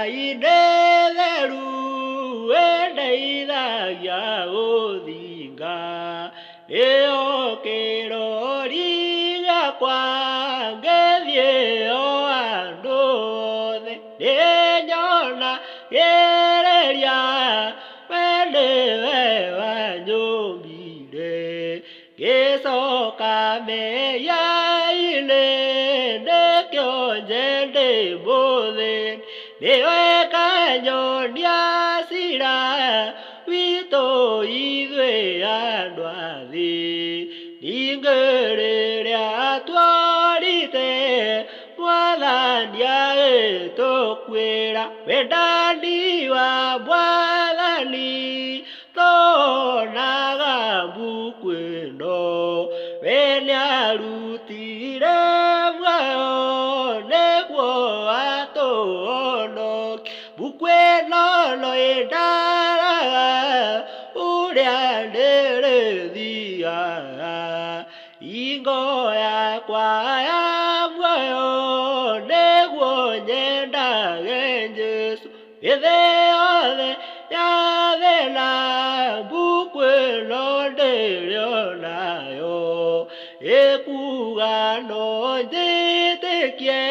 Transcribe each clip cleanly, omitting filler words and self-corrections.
inetheru endeithagia gũthinga nĩyo kĩrori gĩakwa ngĩthiĩ o andũ othe nĩnyona gĩrĩria we nĩwe wanyũmbire ngĩcoka mehia-inĩ nĩkĩo nje ndĩ mũthĩni nĩwe kanyonia cira witũ ithuĩ andũ a thĩ ningĩ rĩrĩa twarite Mwathani agĩtũkwĩra wendani wa Mwathani twonaga mbuku ĩno we nĩarutire muoyo nĩguo atũhonokie mbuku ĩno no ĩndaraga ũrĩa ndĩrĩthiaga ingo yakwa ya muoyo nĩguo nyendage Jesũ thĩ yothe ya thĩna mbuku ĩno ndĩrĩonayo ĩkuga no njĩtĩkie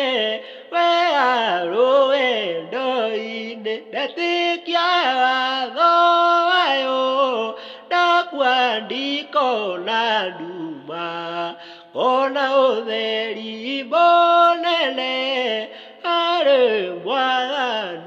we rũgendo-inĩ ndetĩkia watho wayo ndakwandikona nduma kona ũtheri mũnene harĩ Mwathani.